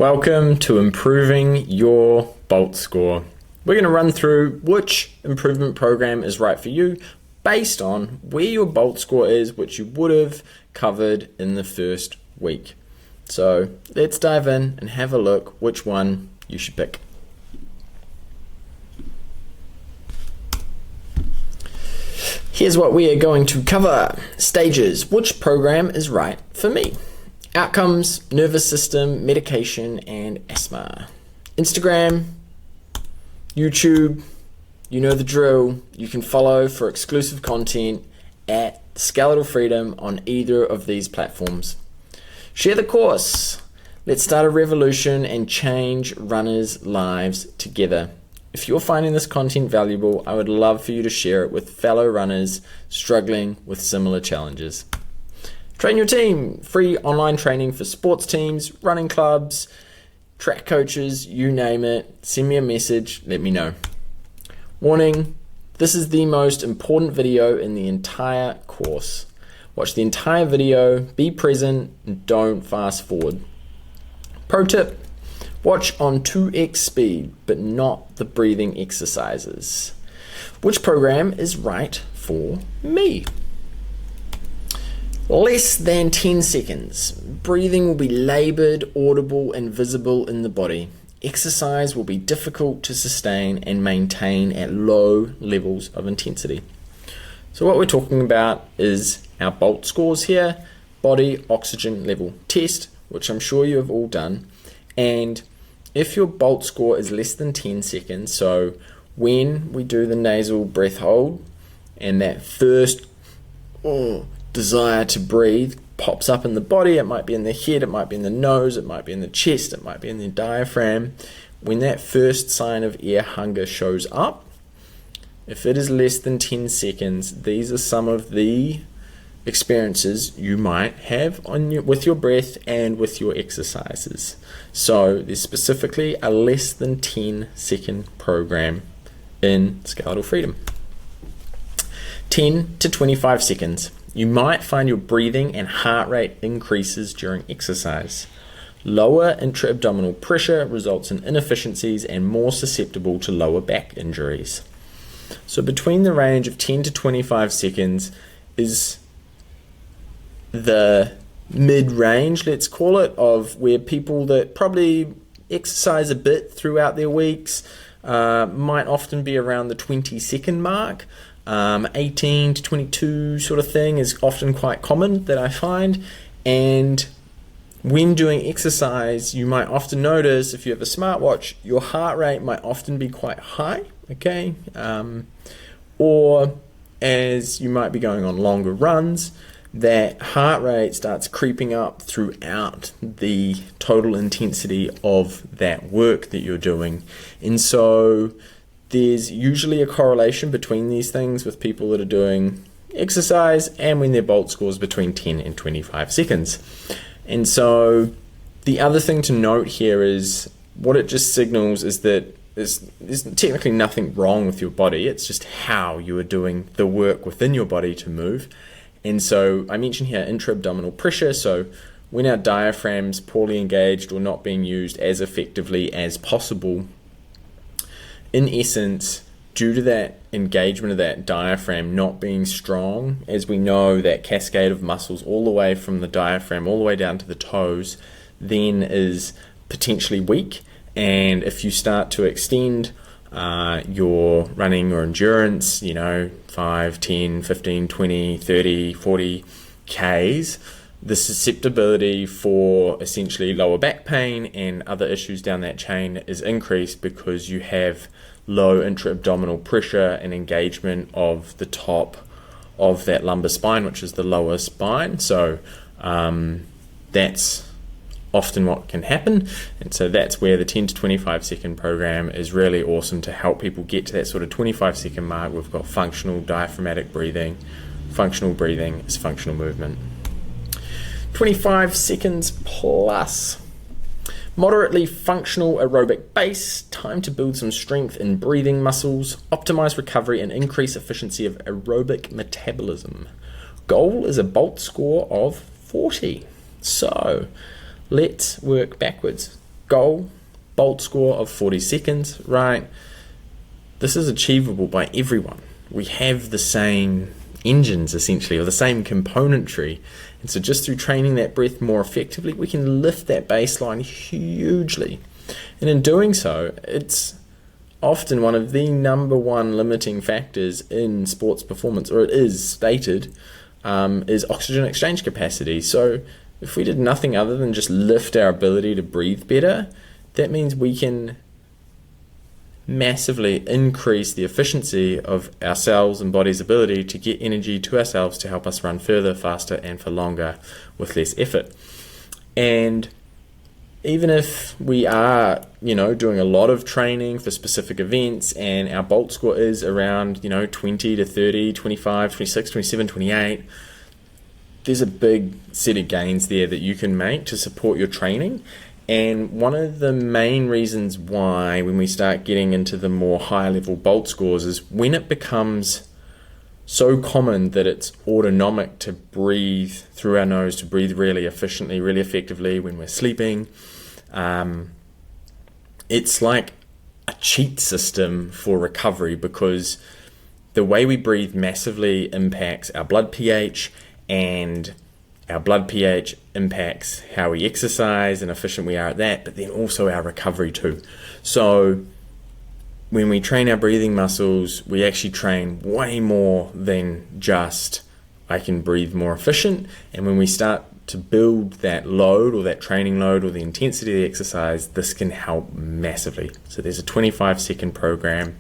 Welcome to improving your BOLT score. We're going to run through which improvement program is right for you based on where your BOLT score is, which you would have covered in the first week. So let's dive in and have a look which one you should pick. Here's what we are going to cover. Stages. Which program is right for me? Outcomes, nervous system, medication, and asthma. Instagram, YouTube, you know the drill. You can follow for exclusive content at Skeletal Freedom on either of these platforms. Share the course. Let's start a revolution and change runners' lives together. If you're finding this content valuable, I would love for you to share it with fellow runners struggling with similar challenges. Train your team. Free online training for sports teams, running clubs, track coaches, you name it. Send me a message, let me know. Warning, this is the most important video in the entire course. Watch the entire video, be present, and don't fast forward. Pro tip, watch on 2x speed, but not the breathing exercises. Which program is right for me? Less than 10 seconds. Breathing will be labored, audible, and visible in the body. Exercise will be difficult to sustain and maintain at low levels of intensity. So what we're talking about is our BOLT scores here, body oxygen level test, which I'm sure you have all done. And if your BOLT score is less than 10 seconds, so when we do the nasal breath hold and that first desire to breathe pops up in the body, it might be in the head, it might be in the nose, it might be in the chest, it might be in the diaphragm. When that first sign of air hunger shows up, if it is less than 10 seconds, these are some of the experiences you might have with your breath and with your exercises. So there's specifically a less than 10 second program in Skeletal Freedom. 10 to 25 seconds. You might find your breathing and heart rate increases during exercise. Lower intra-abdominal pressure results in inefficiencies and more susceptible to lower back injuries. So between the range of 10 to 25 seconds is the mid-range, let's call it, of where people that probably exercise a bit throughout their weeks might often be around the 20-second mark. 18 to 22 sort of thing is often quite common that I find. And when doing exercise, you might often notice, if you have a smartwatch, your heart rate might often be quite high, okay? Or as you might be going on longer runs, that heart rate starts creeping up throughout the total intensity of that work that you're doing. And so there's usually a correlation between these things with people that are doing exercise and when their BOLT scores between 10 and 25 seconds. And so the other thing to note here is what it just signals is that there's technically nothing wrong with your body. It's just how you are doing the work within your body to move. And so I mentioned here intra-abdominal pressure. So when our diaphragm's poorly engaged or not being used as effectively as possible, in essence, due to that engagement of that diaphragm not being strong, as we know, that cascade of muscles all the way from the diaphragm all the way down to the toes then is potentially weak. And if you start to extend your running or endurance, 5, 10, 15, 20, 30, 40 Ks, the susceptibility for essentially lower back pain and other issues down that chain is increased because you have low intra-abdominal pressure and engagement of the top of that lumbar spine, which is the lower spine. So that's often what can happen. And so that's where the 10 to 25 second program is really awesome to help people get to that sort of 25 second mark. We've got functional diaphragmatic breathing. Functional breathing is functional movement. 25 seconds plus. Moderately functional aerobic base, time to build some strength in breathing muscles, optimize recovery and increase efficiency of aerobic metabolism. Goal is a BOLT score of 40. So let's work backwards. goal, Bolt score of 40 seconds, right? This is achievable by everyone. We have the same engines essentially, or the same componentry. And so just through training that breath more effectively, we can lift that baseline hugely. And in doing so, it's often one of the number one limiting factors in sports performance, or it is stated, is oxygen exchange capacity. So if we did nothing other than just lift our ability to breathe better, that means we can massively increase the efficiency of our cells and body's ability to get energy to ourselves to help us run further, faster, and for longer with less effort. And even if we are, doing a lot of training for specific events and our Bolt score is around, 20 to 30, 25, 26, 27, 28, there's a big set of gains there that you can make to support your training. And one of the main reasons why when we start getting into the more high level Bolt scores is when it becomes so common that it's autonomic to breathe through our nose, to breathe really efficiently, really effectively when we're sleeping. It's like a cheat system for recovery, because the way we breathe massively impacts our blood pH, and our blood pH impacts how we exercise and efficient we are at that, but then also our recovery too. So when we train our breathing muscles, we actually train way more than just I can breathe more efficient. And when we start to build that load, or that training load, or the intensity of the exercise, this can help massively. So there's a 25-second program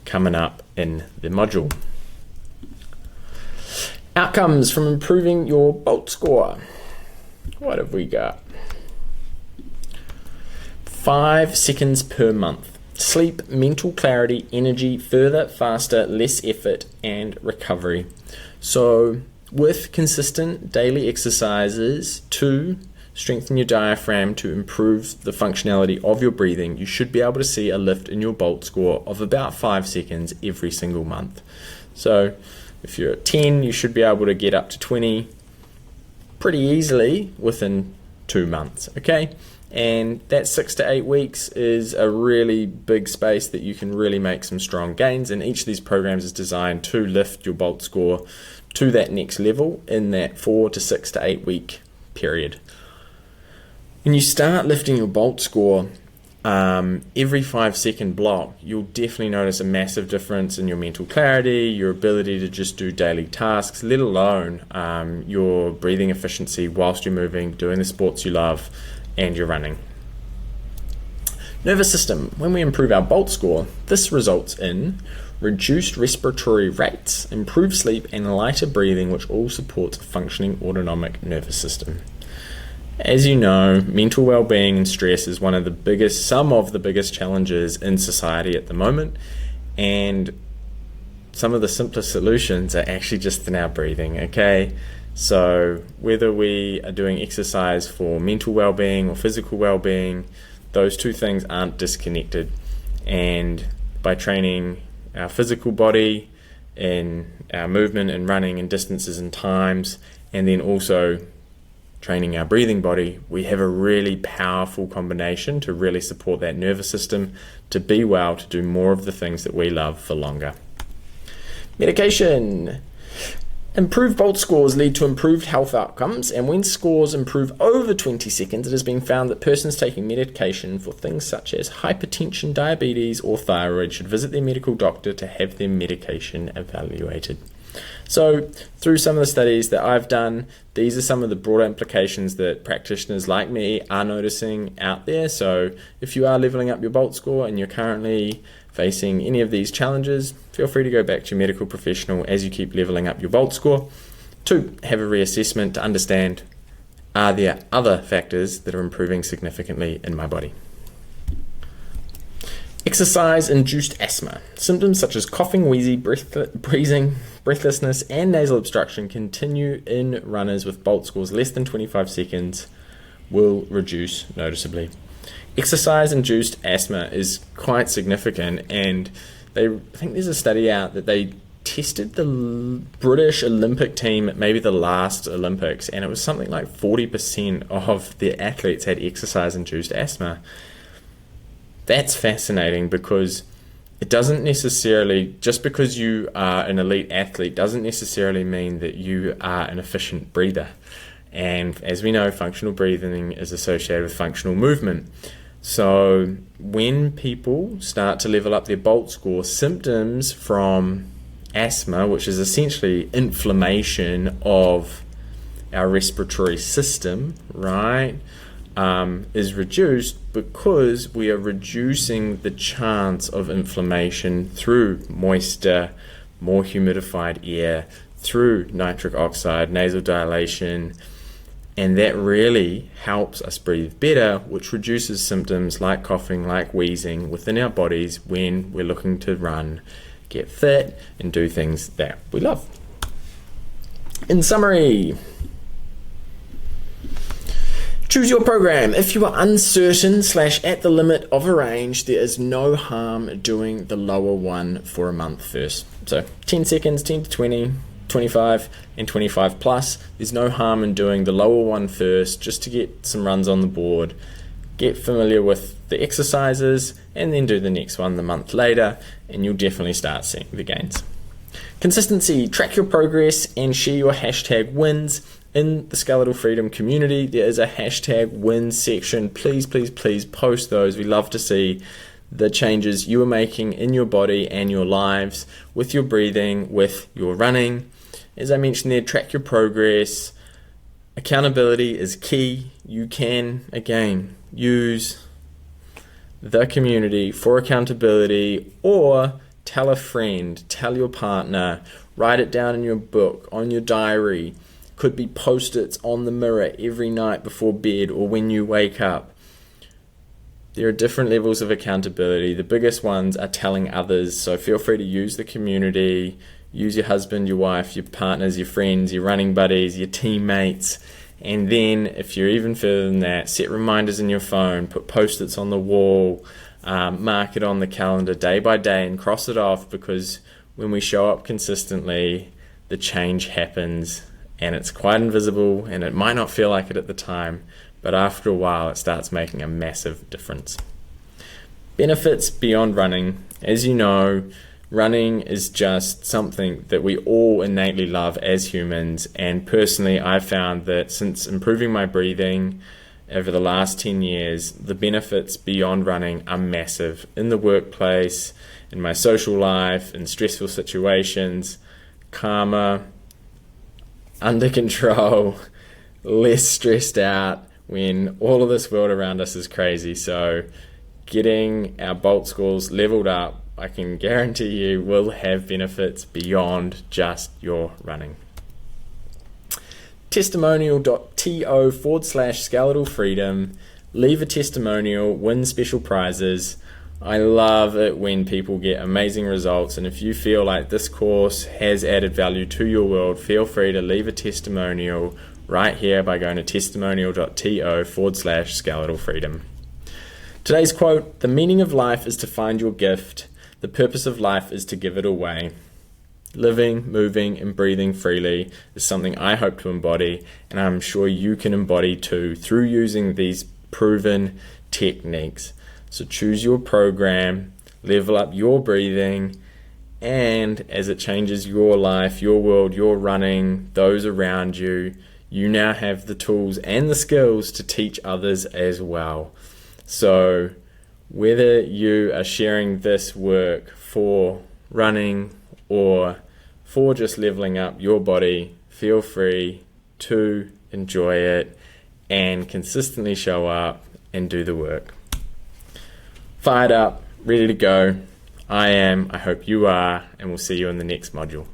coming up in the module. Outcomes from improving your Bolt score. What have we got? 5 seconds per month. Sleep, mental clarity, energy, further, faster, less effort, and recovery. So with consistent daily exercises to strengthen your diaphragm to improve the functionality of your breathing, you should be able to see a lift in your Bolt score of about 5 seconds every single month. So if you're at 10, you should be able to get up to 20 pretty easily within 2 months, okay? And that 6 to 8 weeks is a really big space that you can really make some strong gains, and each of these programs is designed to lift your Bolt score to that next level in that 4 to 6 to 8 week period. When you start lifting your Bolt score, every 5 second block, you'll definitely notice a massive difference in your mental clarity, your ability to just do daily tasks, let alone your breathing efficiency whilst you're moving, doing the sports you love, and you're running. Nervous system. When we improve our Bolt score, this results in reduced respiratory rates, improved sleep, and lighter breathing, which all supports a functioning autonomic nervous system. As you know, mental well-being and stress is some of the biggest challenges in society at the moment, and some of the simplest solutions are actually just in our breathing, okay? So whether we are doing exercise for mental well-being or physical well-being, those two things aren't disconnected. And by training our physical body in our movement and running and distances and times, and then also training our breathing body, we have a really powerful combination to really support that nervous system to be well, to do more of the things that we love for longer. Medication. Improved Bolt scores lead to improved health outcomes, and when scores improve over 20 seconds, it has been found that persons taking medication for things such as hypertension, diabetes, or thyroid should visit their medical doctor to have their medication evaluated. So through some of the studies that I've done, these are some of the broader implications that practitioners like me are noticing out there. So if you are leveling up your Bolt score and you're currently facing any of these challenges, feel free to go back to your medical professional as you keep leveling up your Bolt score to have a reassessment to understand, are there other factors that are improving significantly in my body? Exercise-induced asthma. Symptoms such as coughing, wheezing, breathlessness, and nasal obstruction continue in runners with Bolt scores less than 25 seconds will reduce noticeably. Exercise-induced asthma is quite significant, and I think there's a study out that they tested the British Olympic team at maybe the last Olympics, and it was something like 40% of their athletes had exercise-induced asthma. That's fascinating, because it doesn't necessarily, just because you are an elite athlete doesn't necessarily mean that you are an efficient breather. And as we know, functional breathing is associated with functional movement. So when people start to level up their BOLT score, symptoms from asthma, which is essentially inflammation of our respiratory system, right, is reduced, because we are reducing the chance of inflammation through moisture, more humidified air, through nitric oxide, nasal dilation, and that really helps us breathe better, which reduces symptoms like coughing, like wheezing within our bodies when we're looking to run, get fit, and do things that we love. In summary, choose your program. If you are uncertain / at the limit of a range, there is no harm doing the lower one for a month first. So 10 seconds, 10 to 20, 25 and 25 plus. There's no harm in doing the lower one first, just to get some runs on the board, get familiar with the exercises, and then do the next one the month later, and you'll definitely start seeing the gains. Consistency. Track your progress and share your hashtag wins. In the Skeletal Freedom community, there is a hashtag wins section. Please, please, please post those. We love to see the changes you are making in your body and your lives, with your breathing, with your running. As I mentioned there, track your progress. Accountability is key. You can, again, use the community for accountability, or tell a friend, tell your partner, write it down in your book, on your diary. Could be post-its on the mirror every night before bed or when you wake up. There are different levels of accountability. The biggest ones are telling others, so feel free to use the community, use your husband, your wife, your partners, your friends, your running buddies, your teammates, and then if you're even further than that, set reminders in your phone, put post-its on the wall, mark it on the calendar day by day and cross it off, because when we show up consistently, the change happens. And it's quite invisible, and it might not feel like it at the time, but after a while it starts making a massive difference. Benefits beyond running. As you know, running is just something that we all innately love as humans, and personally I've found that since improving my breathing over the last 10 years, the benefits beyond running are massive. In the workplace, in my social life, in stressful situations, calmer, under control, less stressed out when all of this world around us is crazy. So getting our BOLT scores leveled up, I can guarantee you, will have benefits beyond just your running. Testimonial.to/skeletal freedom. Leave a testimonial, win special prizes. I love it when people get amazing results, and if you feel like this course has added value to your world, feel free to leave a testimonial right here by going to testimonial.to/skeletal freedom. Today's quote: the meaning of life is to find your gift. The purpose of life is to give it away. Living, moving, and breathing freely is something I hope to embody, and I'm sure you can embody too through using these proven techniques. So choose your program, level up your breathing, and as it changes your life, your world, your running, those around you, you now have the tools and the skills to teach others as well. So whether you are sharing this work for running or for just leveling up your body, feel free to enjoy it and consistently show up and do the work. Fired up, ready to go. I am, I hope you are, and we'll see you in the next module.